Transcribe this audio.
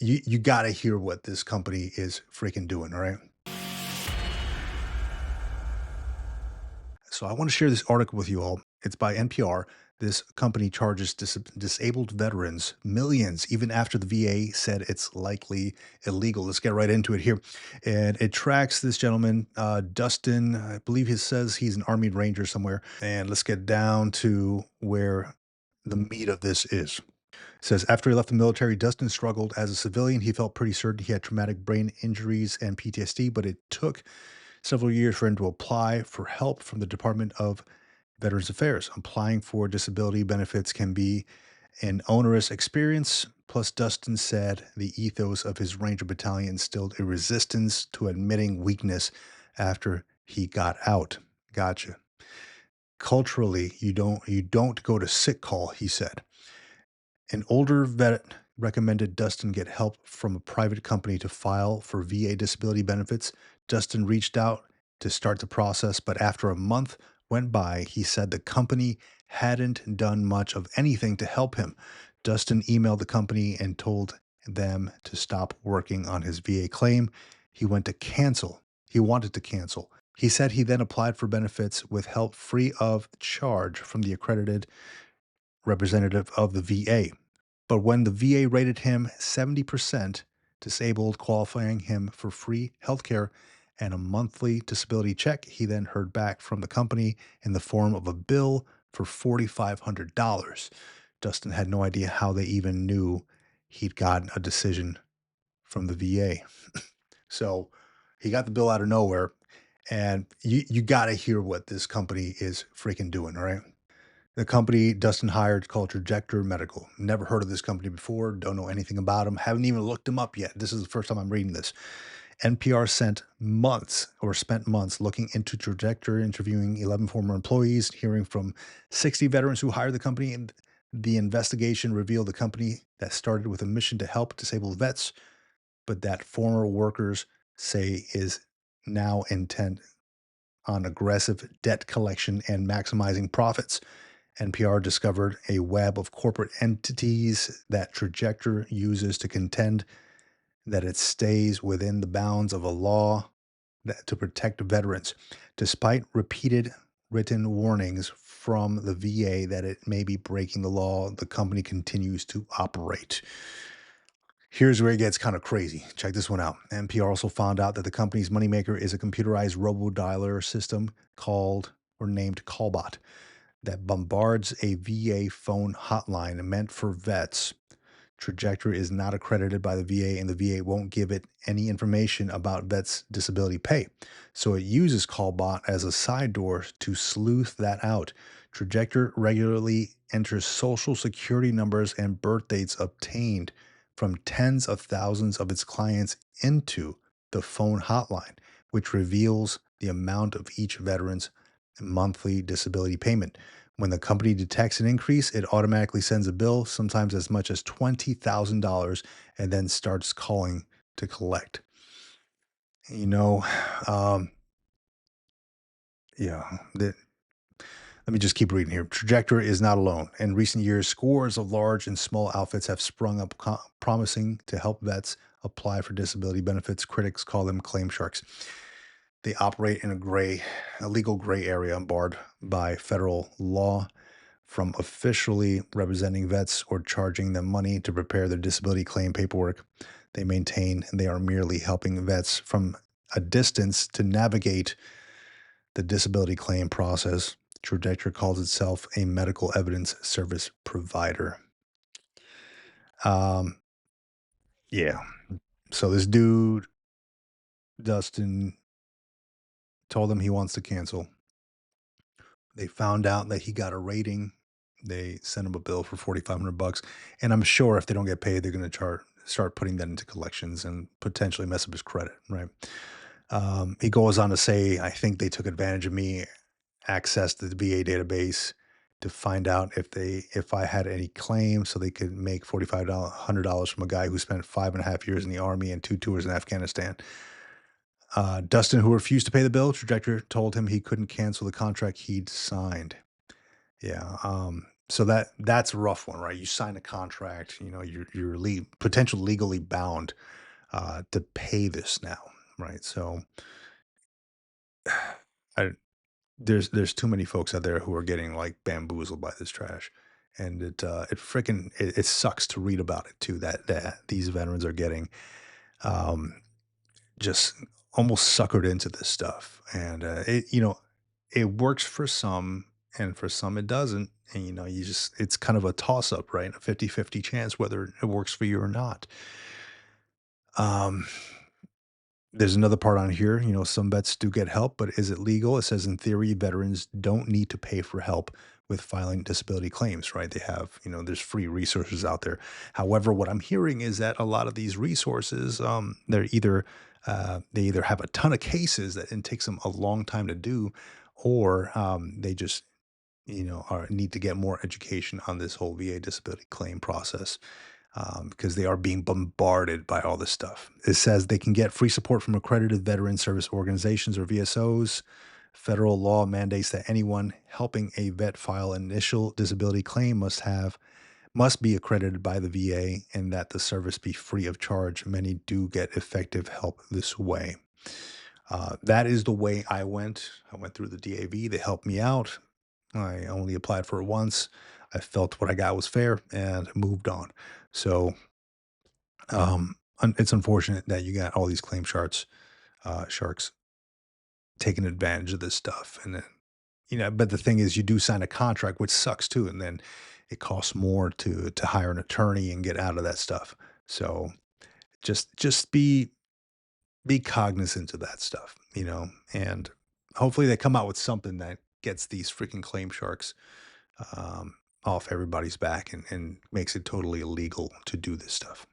You gotta hear what this company is freaking doing, all right? So I want to share this article with you all. It's by NPR. This company charges disabled veterans millions, even after the VA said it's likely illegal. Let's get right into it here. And it tracks this gentleman, Dustin. I believe he says he's an Army Ranger somewhere. And let's get down to where the meat of this is. It says after he left the military, Dustin struggled as a civilian. He felt pretty certain he had traumatic brain injuries and PTSD, but it took several years for him to apply for help from the Department of Veterans Affairs. Applying for disability benefits can be an onerous experience. Plus, Dustin said the ethos of his Ranger battalion instilled a resistance to admitting weakness after he got out. Gotcha. Culturally, you don't go to sick call, he said. An older vet recommended Dustin get help from a private company to file for VA disability benefits. Dustin reached out to start the process, but after a month went by, he said the company hadn't done much of anything to help him. Dustin emailed the company and told them to stop working on his VA claim. He went to cancel. He wanted to cancel. He said he then applied for benefits with help free of charge from the accredited representative of the VA. But when the VA rated him 70% disabled, qualifying him for free healthcare and a monthly disability check, he then heard back from the company in the form of a bill for $4,500. Dustin had no idea how they even knew he'd gotten a decision from the VA. So he got the bill out of nowhere. And you got to hear what this company is freaking doing, all right? The company Dustin hired called Trajector Medical. Never heard of this company before, don't know anything about them, haven't even looked them up yet. This is the first time I'm reading this. NPR spent months looking into Trajector, interviewing 11 former employees, hearing from 60 veterans who hired the company. And the investigation revealed the company that started with a mission to help disabled vets, but that former workers say is now intent on aggressive debt collection and maximizing profits. NPR discovered a web of corporate entities that Trajector uses to contend that it stays within the bounds of a law to protect veterans. Despite repeated written warnings from the VA that it may be breaking the law, the company continues to operate. Here's where it gets kind of crazy. Check this one out. NPR also found out that the company's moneymaker is a computerized robo-dialer system called or named Callbot that bombards a VA phone hotline meant for vets. Trajectory is not accredited by the VA, and the VA won't give it any information about vets' disability pay. So it uses Callbot as a side door to sleuth that out. Trajectory regularly enters social security numbers and birth dates obtained from tens of thousands of its clients into the phone hotline, which reveals the amount of each veteran's monthly disability payment. When the company detects an increase, it automatically sends a bill, sometimes as much as $20,000, and then starts calling to collect. You know, um, yeah, let me just keep reading here. Trajectory is not alone. In recent years, scores of large and small outfits have sprung up promising to help vets apply for disability benefits. Critics call them claim sharks. They operate in a legal gray area barred by federal law from officially representing vets or charging them money to prepare their disability claim paperwork. They maintain they are merely helping vets from a distance to navigate the disability claim process. Trajectory calls itself a medical evidence service provider. Um, yeah. So this dude, Dustin, told them he wants to cancel. They found out that he got a rating. They sent him a bill for 4,500 bucks, and I'm sure if they don't get paid, they're going to start putting that into collections and potentially mess up his credit, right? He goes on to say, "I think they took advantage of me, accessed the VA database to find out if I had any claims, so they could make $4,500 from a guy who spent 5.5 years in the army and 2 tours in Afghanistan." Dustin, who refused to pay the bill, Trajectory told him he couldn't cancel the contract he'd signed. Yeah. So that's a rough one, right? You sign a contract, you're potential legally bound to pay this now, right? So I, there's too many folks out there who are getting like bamboozled by this trash, and it sucks to read about it too. That these veterans are getting um, just almost suckered into this stuff, and it works for some, and for some it doesn't. And it's kind of a toss up, right? A 50-50 chance whether it works for you or not. Um, There's another part on here, some vets do get help, but is it legal? It says in theory, veterans don't need to pay for help with filing disability claims, right? They have, there's free resources out there. However, what I'm hearing is that a lot of these resources, they either have a ton of cases that it takes them a long time to do, or they just, need to get more education on this whole VA disability claim process because they are being bombarded by all this stuff. It says they can get free support from accredited veteran service organizations or VSOs. Federal law mandates that anyone helping a vet file an initial disability claim must be accredited by the VA and that the service be free of charge. Many do get effective help this way. That is the way I went. I went through the DAV. They helped me out. I only applied for it once. I felt what I got was fair and moved on. So it's unfortunate that you got all these claim sharks taking advantage of this stuff, and then but the thing is, you do sign a contract, which sucks too, and then it costs more to hire an attorney and get out of that stuff. So just be cognizant of that stuff, and hopefully they come out with something that gets these freaking claim sharks um, off everybody's back and makes it totally illegal to do this stuff.